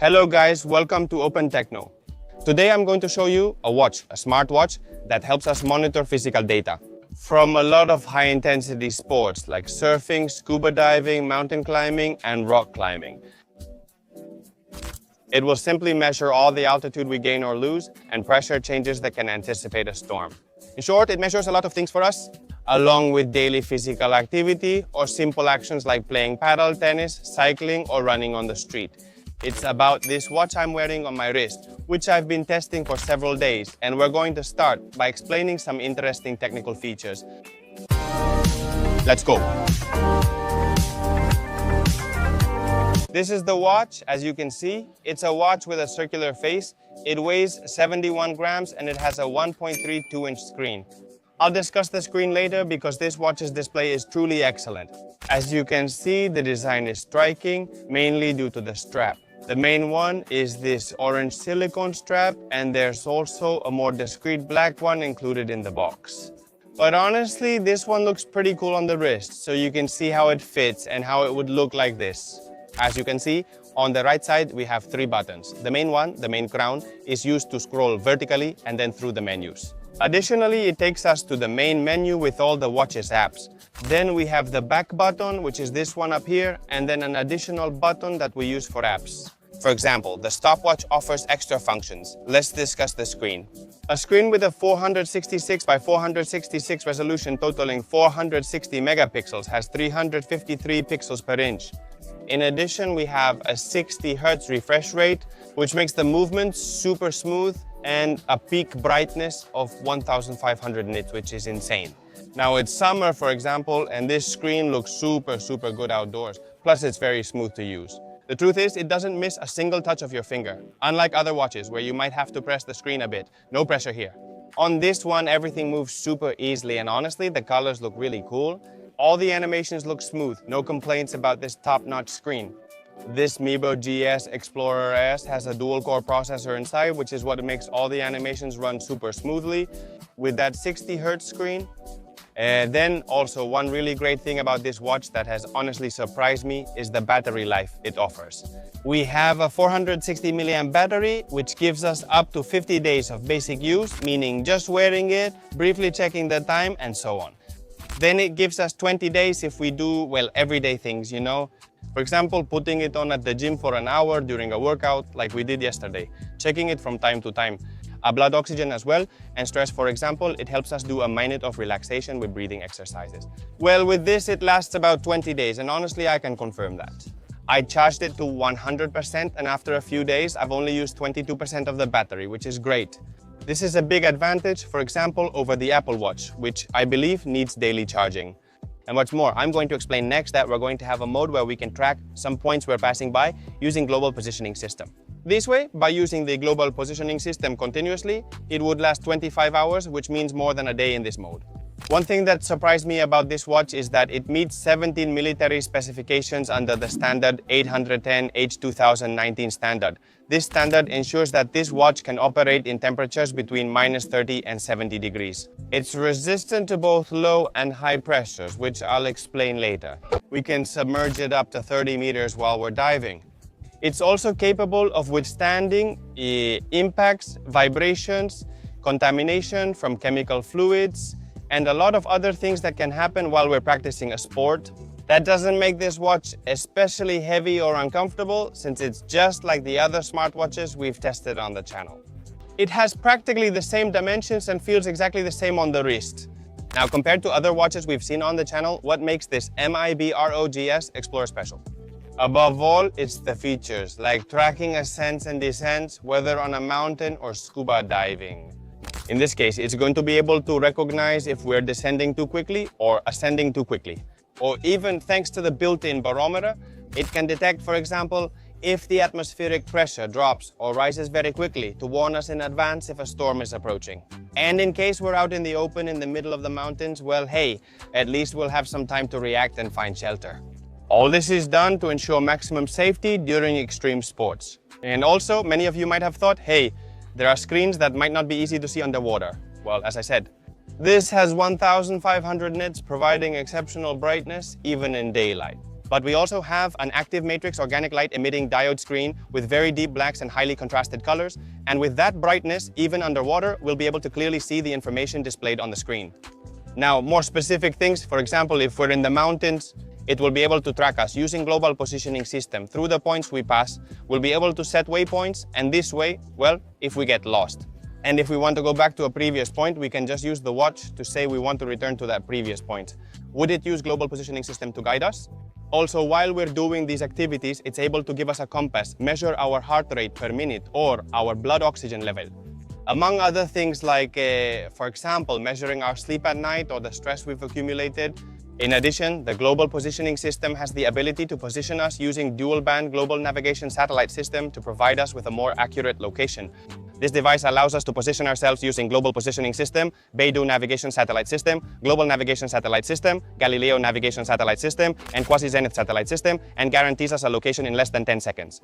Hello guys, welcome to Open Techno. Today I'm going to show you a watch, a smartwatch that helps us monitor physical data from a lot of high-intensity sports like surfing, scuba diving, mountain climbing, and rock climbing. It will simply measure all the altitude we gain or lose and pressure changes that can anticipate a storm. In short, it measures a lot of things for us, along with daily physical activity or simple actions like playing paddle tennis, cycling, or running on the street. It's about this watch I'm wearing on my wrist, which I've been testing for several days, and we're going to start by explaining some interesting technical features. Let's go! This is the watch. As you can see, it's a watch with a circular face. It weighs 71 grams and it has a 1.32-inch screen. I'll discuss the screen later because this watch's display is truly excellent. As you can see, the design is striking, mainly due to the strap. The main one is this orange silicone strap, and there's also a more discreet black one included in the box. But honestly, this one looks pretty cool on the wrist, so you can see how it fits and how it would look like this. As you can see, on the right side, we have 3 buttons. The main one, the main crown, is used to scroll vertically and then through the menus. Additionally, it takes us to the main menu with all the watch's apps. Then we have the back button, which is this one up here, and then an additional button that we use for apps. For example, the stopwatch offers extra functions. Let's discuss the screen. A screen with a 466 by 466 resolution totaling 460 megapixels has 353 pixels per inch. In addition, we have a 60 Hz refresh rate, which makes the movements super smooth, and a peak brightness of 1500 nits, which is insane. Now it's summer, for example, and this screen looks super good outdoors. Plus it's very smooth to use. The truth is, it doesn't miss a single touch of your finger. Unlike other watches where you might have to press the screen a bit. No pressure here. On this one, everything moves super easily, and honestly, the colors look really cool. All the animations look smooth. No complaints about this top-notch screen. This Mibro GS Explorer S has a dual-core processor inside, which is what makes all the animations run super smoothly with that 60 Hz screen. Then also one really great thing about this watch that has honestly surprised me is the battery life it offers. We have a 460 milliamp battery, which gives us up to 50 days of basic use, meaning just wearing it, briefly checking the time, and so on. Then it gives us 20 days if we do, well, everyday things, you know. For example, putting it on at the gym for an hour during a workout like we did yesterday, checking it from time to time. A blood oxygen as well, and stress, for example, it helps us do a minute of relaxation with breathing exercises. Well, with this it lasts about 20 days, and honestly I can confirm that. I charged it to 100%, and after a few days I've only used 22% of the battery, which is great. This is a big advantage, for example, over the Apple Watch, which I believe needs daily charging. And what's more, I'm going to explain next that we're going to have a mode where we can track some points we're passing by using Global Positioning System. This way, by using the Global Positioning System continuously, it would last 25 hours, which means more than a day in this mode. One thing that surprised me about this watch is that it meets 17 military specifications under the standard 810 H2019 standard. This standard ensures that this watch can operate in temperatures between -30 and 70 degrees. It's resistant to both low and high pressures, which I'll explain later. We can submerge it up to 30 meters while we're diving. It's also capable of withstanding impacts, vibrations, contamination from chemical fluids, and a lot of other things that can happen while we're practicing a sport. That doesn't make this watch especially heavy or uncomfortable, since it's just like the other smartwatches we've tested on the channel. It has practically the same dimensions and feels exactly the same on the wrist. Now, compared to other watches we've seen on the channel, what makes this Mibro GS Explorer special? Above all, it's the features, like tracking ascents and descents, whether on a mountain or scuba diving. In this case, it's going to be able to recognize if we're descending too quickly or ascending too quickly. Or even thanks to the built-in barometer, it can detect, for example, if the atmospheric pressure drops or rises very quickly to warn us in advance if a storm is approaching. And in case we're out in the open in the middle of the mountains, well, hey, at least we'll have some time to react and find shelter. All this is done to ensure maximum safety during extreme sports. And also, many of you might have thought, hey, there are screens that might not be easy to see underwater. Well, as I said, this has 1500 nits, providing exceptional brightness even in daylight. But we also have an active matrix organic light emitting diode screen with very deep blacks and highly contrasted colors. And with that brightness, even underwater, we'll be able to clearly see the information displayed on the screen. Now, more specific things, for example, if we're in the mountains, it will be able to track us using global positioning system. Through the points we pass, we'll be able to set waypoints, and this way, well, if we get lost. And if we want to go back to a previous point, we can just use the watch to say we want to return to that previous point. Would it use global positioning system to guide us? Also, while we're doing these activities, it's able to give us a compass, measure our heart rate per minute or our blood oxygen level. Among other things like, for example, measuring our sleep at night or the stress we've accumulated. In addition, the global positioning system has the ability to position us using dual-band global navigation satellite system to provide us with a more accurate location. This device allows us to position ourselves using Global Positioning System, Beidou Navigation Satellite System, Global Navigation Satellite System, Galileo Navigation Satellite System, and Quasi-Zenith Satellite System, and guarantees us a location in less than 10 seconds.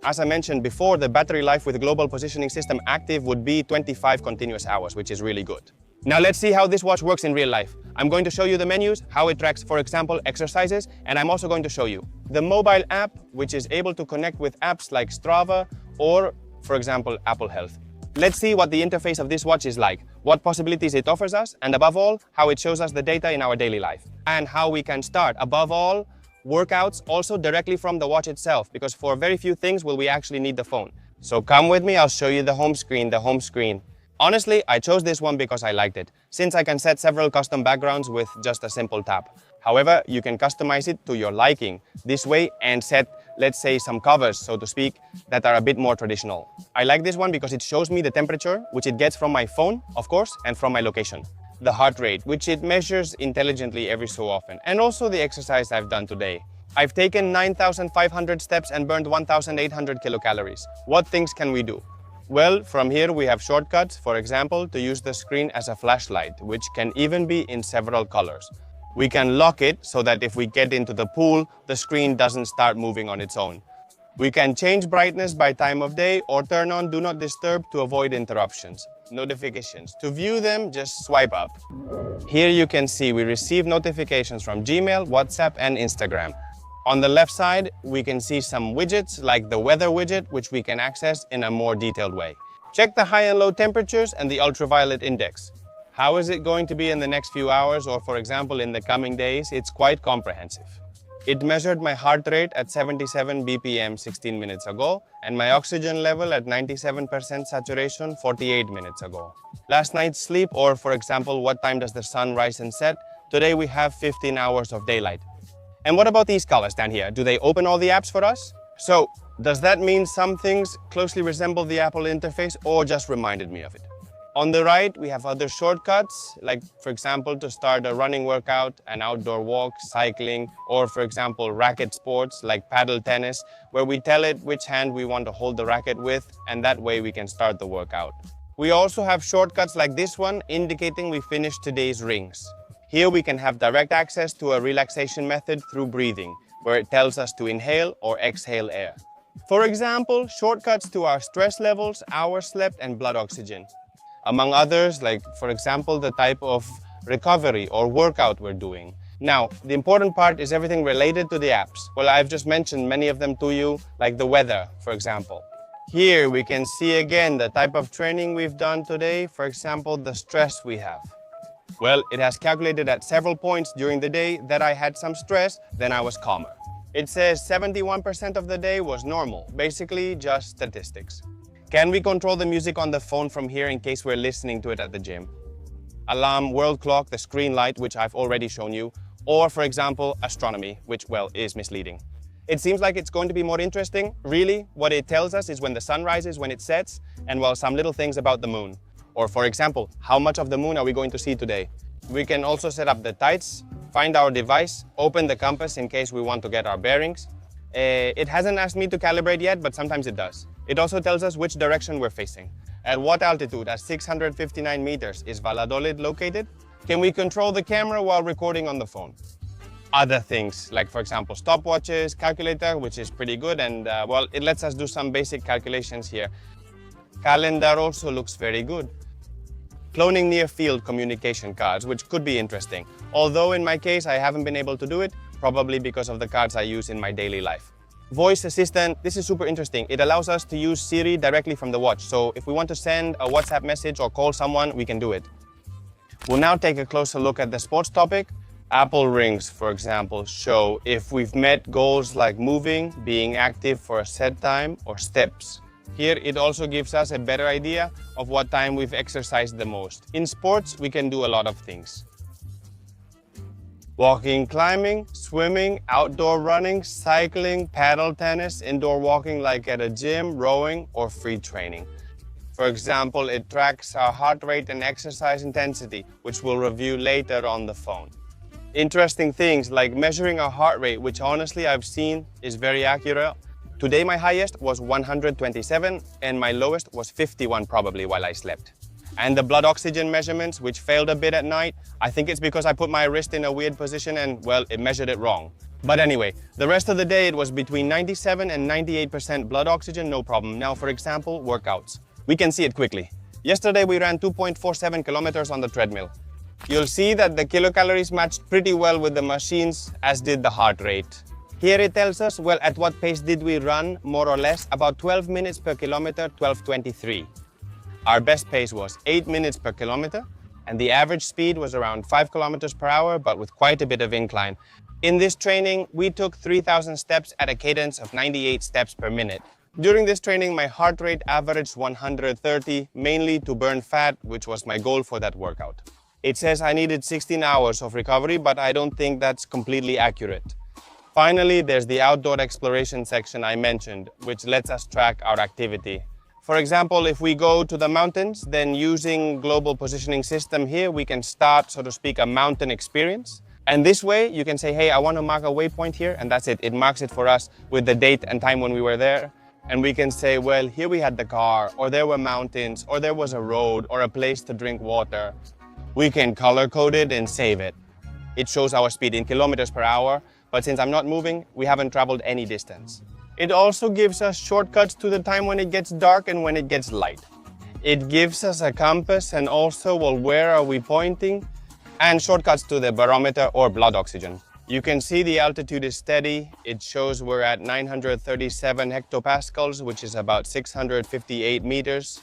As I mentioned before, the battery life with Global Positioning System active would be 25 continuous hours, which is really good. Now let's see how this watch works in real life. I'm going to show you the menus, how it tracks, for example, exercises, and I'm also going to show you the mobile app, which is able to connect with apps like Strava or, for example, Apple Health. Let's see what the interface of this watch is like, what possibilities it offers us, and above all, how it shows us the data in our daily life. And how we can start, above all, workouts also directly from the watch itself, because for very few things will we actually need the phone. So come with me, I'll show you the home screen. Honestly, I chose this one because I liked it, since I can set several custom backgrounds with just a simple tap. However, you can customize it to your liking this way and set, let's say, some covers, so to speak, that are a bit more traditional. I like this one because it shows me the temperature, which it gets from my phone, of course, and from my location. The heart rate, which it measures intelligently every so often, and also the exercise I've done today. I've taken 9,500 steps and burned 1,800 kilocalories. What things can we do? Well, from here we have shortcuts, for example, to use the screen as a flashlight, which can even be in several colors. We can lock it so that if we get into the pool, the screen doesn't start moving on its own. We can change brightness by time of day or turn on Do Not Disturb to avoid interruptions. Notifications. To view them, just swipe up. Here you can see we receive notifications from Gmail, WhatsApp, and Instagram. On the left side, we can see some widgets like the weather widget, which we can access in a more detailed way. Check the high and low temperatures and the ultraviolet index. How is it going to be in the next few hours or, for example, in the coming days? It's quite comprehensive. It measured my heart rate at 77 BPM 16 minutes ago and my oxygen level at 97% saturation 48 minutes ago. Last night's sleep, or for example, what time does the sun rise and set? Today we have 15 hours of daylight. And what about these colors down here? Do they open all the apps for us? So, does that mean some things closely resemble the Apple interface or just reminded me of it? On the right, we have other shortcuts, like, for example, to start a running workout, an outdoor walk, cycling, or, for example, racket sports like paddle tennis, where we tell it which hand we want to hold the racket with, and that way we can start the workout. We also have shortcuts like this one, indicating we finished today's rings. Here we can have direct access to a relaxation method through breathing, where it tells us to inhale or exhale air. For example, shortcuts to our stress levels, hours slept, and blood oxygen. Among others, like, for example, the type of recovery or workout we're doing. Now, the important part is everything related to the apps. Well, I've just mentioned many of them to you, like the weather, for example. Here we can see again the type of training we've done today, for example, the stress we have. Well, it has calculated at several points during the day that I had some stress, then I was calmer. It says 71% of the day was normal, basically just statistics. Can we control the music on the phone from here in case we're listening to it at the gym? Alarm, world clock, the screen light, which I've already shown you, or for example, astronomy, which, well, is misleading. It seems like it's going to be more interesting. Really, what it tells us is when the sun rises, when it sets, and well, some little things about the moon. Or for example, how much of the moon are we going to see today? We can also set up the tides, find our device, open the compass in case we want to get our bearings. It hasn't asked me to calibrate yet, but sometimes it does. It also tells us which direction we're facing. At what altitude, at 659 meters, is Valladolid located? Can we control the camera while recording on the phone? Other things, like for example, stopwatches, calculator, which is pretty good, and well, it lets us do some basic calculations here. Calendar also looks very good. Cloning near-field communication cards, which could be interesting. Although in my case, I haven't been able to do it, probably because of the cards I use in my daily life. Voice assistant, this is super interesting. It allows us to use Siri directly from the watch. So if we want to send a WhatsApp message or call someone, we can do it. We'll now take a closer look at the sports topic. Apple rings, for example, show if we've met goals like moving, being active for a set time, or steps. Here, it also gives us a better idea of what time we've exercised the most. In sports, we can do a lot of things. Walking, climbing, swimming, outdoor running, cycling, paddle tennis, indoor walking like at a gym, rowing, or free training. For example, it tracks our heart rate and exercise intensity, which we'll review later on the phone. Interesting things like measuring our heart rate, which honestly I've seen is very accurate. Today my highest was 127 and my lowest was 51 probably while I slept. And the blood oxygen measurements, which failed a bit at night, I think it's because I put my wrist in a weird position and, well, it measured it wrong. But anyway, the rest of the day it was between 97 and 98% blood oxygen, no problem. Now, for example, workouts. We can see it quickly. Yesterday we ran 2.47 kilometers on the treadmill. You'll see that the kilocalories matched pretty well with the machines, as did the heart rate. Here it tells us, well, at what pace did we run, more or less, about 12 minutes per kilometer, 12:23. Our best pace was 8 minutes per kilometer, and the average speed was around 5 kilometers per hour, but with quite a bit of incline. In this training, we took 3,000 steps at a cadence of 98 steps per minute. During this training, my heart rate averaged 130, mainly to burn fat, which was my goal for that workout. It says I needed 16 hours of recovery, but I don't think that's completely accurate. Finally, there's the outdoor exploration section I mentioned, which lets us track our activity. For example, if we go to the mountains, then using global positioning system here, we can start, so to speak, a mountain experience. And this way, you can say, hey, I want to mark a waypoint here, and that's it. It marks it for us with the date and time when we were there. And we can say, well, here we had the car, or there were mountains, or there was a road, or a place to drink water. We can color code it and save it. It shows our speed in kilometers per hour, but since I'm not moving, we haven't traveled any distance. It also gives us shortcuts to the time when it gets dark and when it gets light. It gives us a compass and also, well, where are we pointing? And shortcuts to the barometer or blood oxygen. You can see the altitude is steady. It shows we're at 937 hectopascals, which is about 658 meters.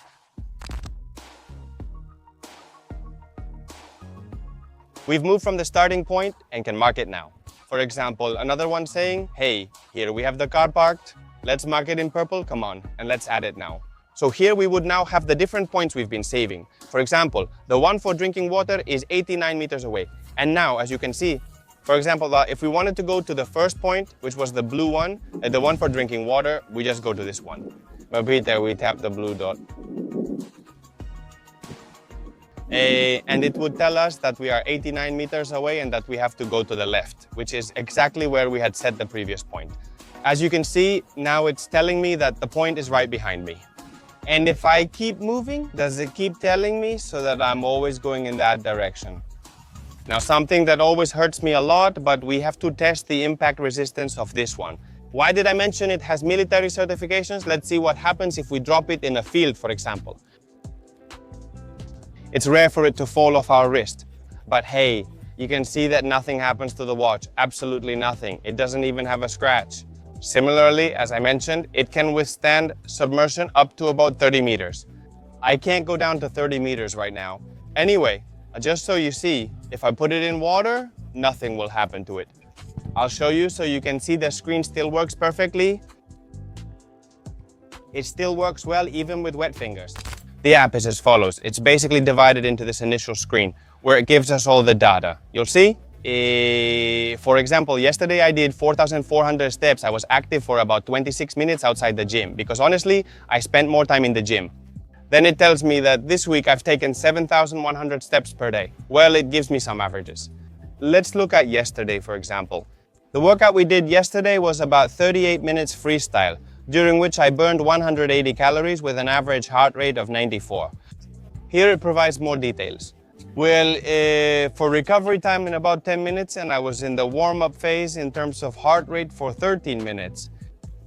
We've moved from the starting point and can mark it now. For example, another one saying, hey, here we have the car parked. Let's mark it in purple, come on, and let's add it now. So here we would now have the different points we've been saving. For example, the one for drinking water is 89 meters away. And now, as you can see, for example, if we wanted to go to the first point, which was the blue one, and the one for drinking water, we just go to this one. Maybe there we tap the blue dot. And it would tell us that we are 89 meters away and that we have to go to the left, which is exactly where we had set the previous point. As you can see, now it's telling me that the point is right behind me. And if I keep moving, does it keep telling me so that I'm always going in that direction? Now, something that always hurts me a lot, but we have to test the impact resistance of this one. Why did I mention it has military certifications? Let's see what happens if we drop it in a field, for example. It's rare for it to fall off our wrist, but hey, you can see that nothing happens to the watch, absolutely nothing. It doesn't even have a scratch. Similarly, as I mentioned, it can withstand submersion up to about 30 meters. I can't go down to 30 meters right now. Anyway, just so you see, if I put it in water, nothing will happen to it. I'll show you so you can see the screen still works perfectly. It still works well even with wet fingers. The app is as follows. It's basically divided into this initial screen where it gives us all the data. You'll see, for example, yesterday I did 4,400 steps. I was active for about 26 minutes outside the gym because honestly, I spent more time in the gym. Then it tells me that this week I've taken 7,100 steps per day. Well, it gives me some averages. Let's look at yesterday, for example. The workout we did yesterday was about 38 minutes freestyle, during which I burned 180 calories with an average heart rate of 94. Here it provides more details. Well, for recovery time in about 10 minutes, and I was in the warm-up phase in terms of heart rate for 13 minutes.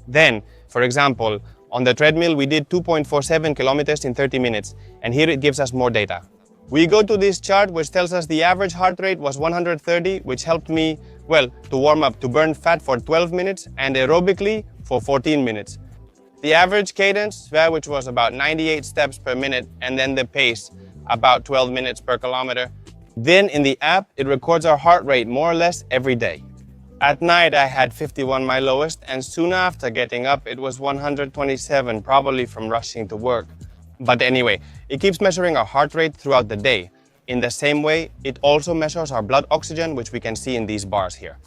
Then, for example, on the treadmill we did 2.47 kilometers in 30 minutes, and here it gives us more data. We go to this chart which tells us the average heart rate was 130, which helped me, well, to warm up, to burn fat for 12 minutes and aerobically for 14 minutes. The average cadence, which was about 98 steps per minute, and then the pace, about 12 minutes per kilometer. Then in the app, it records our heart rate more or less every day. At night, I had 51, my lowest, and soon after getting up, it was 127, probably from rushing to work. But anyway, it keeps measuring our heart rate throughout the day. In the same way, it also measures our blood oxygen, which we can see in these bars here.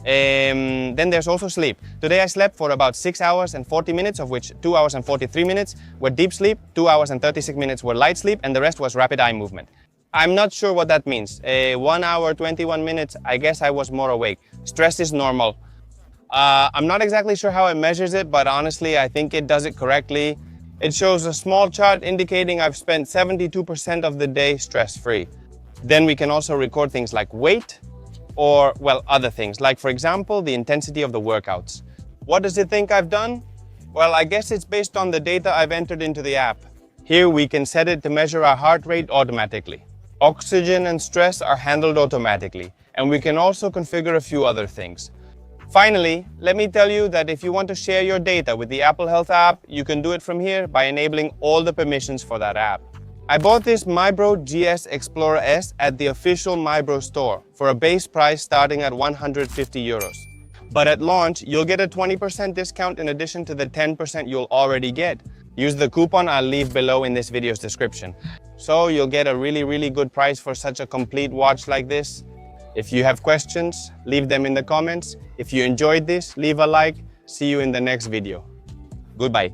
Then there's also sleep. Today I slept for about 6 hours and 40 minutes, of which 2 hours and 43 minutes were deep sleep, 2 hours and 36 minutes were light sleep, and the rest was rapid eye movement. I'm not sure what that means. 1 hour, 21 minutes, I guess I was more awake. Stress is normal. I'm not exactly sure how it measures it, but honestly, I think it does it correctly. It shows a small chart indicating I've spent 72% of the day stress-free. Then we can also record things like weight or, well, other things, like for example, the intensity of the workouts. What does it think I've done? Well, I guess it's based on the data I've entered into the app. Here we can set it to measure our heart rate automatically. Oxygen and stress are handled automatically, and we can also configure a few other things. Finally, let me tell you that if you want to share your data with the Apple Health app, you can do it from here by enabling all the permissions for that app. I bought this Mibro GS Explorer S at the official Mibro store for a base price starting at 150 euros. But at launch, you'll get a 20% discount in addition to the 10% you'll already get. Use the coupon I'll leave below in this video's description. So you'll get a really good price for such a complete watch like this. If you have questions, leave them in the comments. If you enjoyed this, leave a like. See you in the next video. Goodbye.